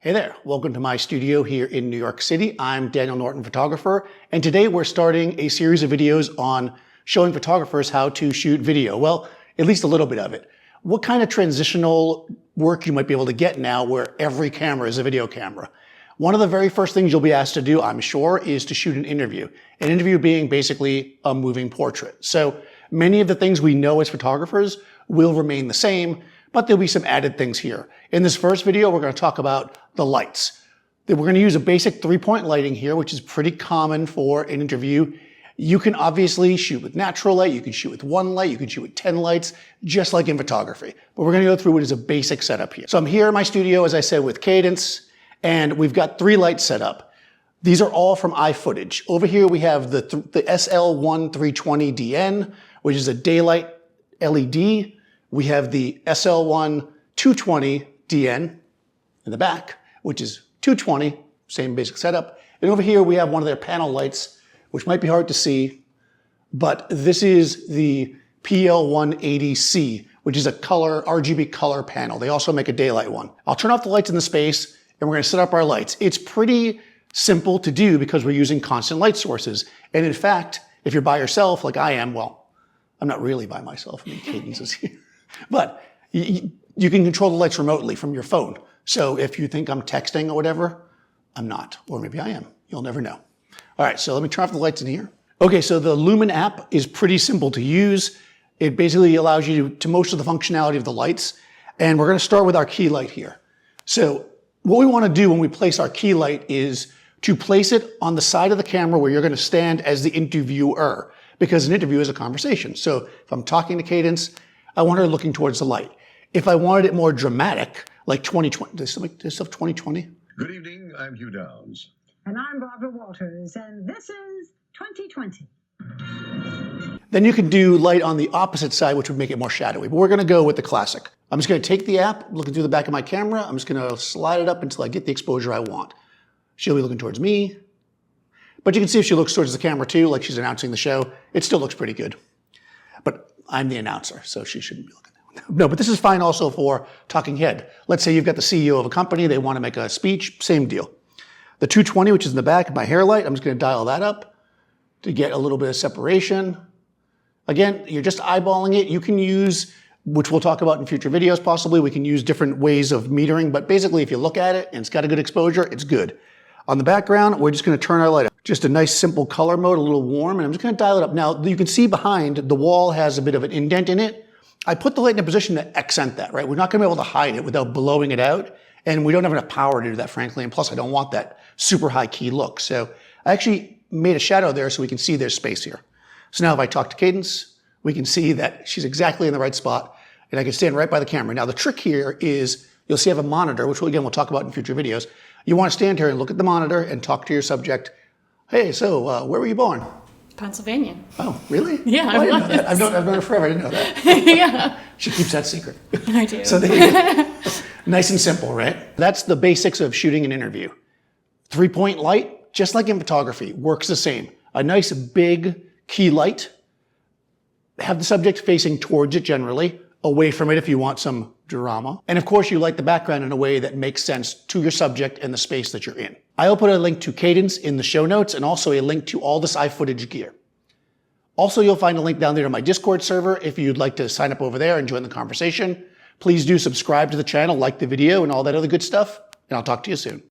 Hey there, welcome to my studio here in New York City. I'm Daniel Norton, photographer, and today we're starting a series of videos on showing photographers how to shoot video. Well, at least a little bit of it. What kind of transitional work you might be able to get now where every camera is a video camera. One of the very first things you'll be asked to do, I'm sure, is to shoot an interview. An interview being basically a moving portrait. So many of the things we know as photographers will remain the same, but there'll be some added things here. In this first video, we're going to talk about the lights. We're going to use a basic 3-point lighting here, which is pretty common for an interview. You can obviously shoot with natural light, you can shoot with 1 light, you can shoot with 10 lights, just like in photography. But we're going to go through what is a basic setup here. So I'm here in my studio, as I said, with Cadence, and we've got 3 lights set up. These are all from iFootage. Over here we have the SL1 320DN, which is a daylight LED. We have the SL1 220DN in the back, which is 220, same basic setup. And over here we have one of their panel lights, which might be hard to see, but this is the PL180C, which is a RGB color panel. They also make a daylight one. I'll turn off the lights in the space and we're going to set up our lights. It's pretty simple to do because we're using constant light sources. And in fact, if you're by yourself like I am, well, I'm not really by myself. I mean, Cadence is here. But you can control the lights remotely from your phone. So if you think I'm texting or whatever, I'm not. Or maybe I am. You'll never know. All right, so let me turn off the lights in here. Okay, so the Lumen app is pretty simple to use. It basically allows you to most of the functionality of the lights. And we're going to start with our key light here. So what we want to do when we place our key light is to place it on the side of the camera where you're going to stand as the interviewer, because an interview is a conversation. So if I'm talking to Cadence, I want her looking towards the light. If I wanted it more dramatic, like 2020, does stuff 2020? Good evening, I'm Hugh Downs. And I'm Barbara Walters, and this is 2020. Then you can do light on the opposite side, which would make it more shadowy. But we're going to go with the classic. I'm just going to take the app, looking through the back of my camera. I'm just going to slide it up until I get the exposure I want. She'll be looking towards me. But you can see if she looks towards the camera too, like she's announcing the show, it still looks pretty good. But I'm the announcer, so she shouldn't be looking. No, but this is fine also for talking head. Let's say you've got the CEO of a company, they want to make a speech, same deal. The 220, which is in the back of my hair light, I'm just going to dial that up to get a little bit of separation. Again, you're just eyeballing it. You can use, which we'll talk about in future videos possibly, we can use different ways of metering, but basically if you look at it and it's got a good exposure, it's good. On the background, we're just going to turn our light up. Just a nice simple color mode, a little warm, and I'm just going to dial it up. Now, you can see behind, the wall has a bit of an indent in it. I put the light in a position to accent that, right? We're not going to be able to hide it without blowing it out, and we don't have enough power to do that, frankly, and plus I don't want that super high key look. So I actually made a shadow there so we can see there's space here. So now if I talk to Cadence, we can see that she's exactly in the right spot, and I can stand right by the camera. Now the trick here is, you'll see I have a monitor, which again we'll talk about in future videos. You want to stand here and look at the monitor and talk to your subject. Hey, so where were you born? Pennsylvania. Oh, really? Yeah, I didn't know that. I've known her forever. I didn't know that. Yeah. She keeps that secret. I do. So there you go. Nice and simple, right? That's the basics of shooting an interview. 3-point light, just like in photography, works the same. A nice big key light. Have the subject facing towards it generally, away from it if you want some drama. And of course, you light the background in a way that makes sense to your subject and the space that you're in. I'll put a link to Cadence in the show notes and also a link to all this iFootage gear. Also, you'll find a link down there to my Discord server if you'd like to sign up over there and join the conversation. Please do subscribe to the channel, like the video, and all that other good stuff, and I'll talk to you soon.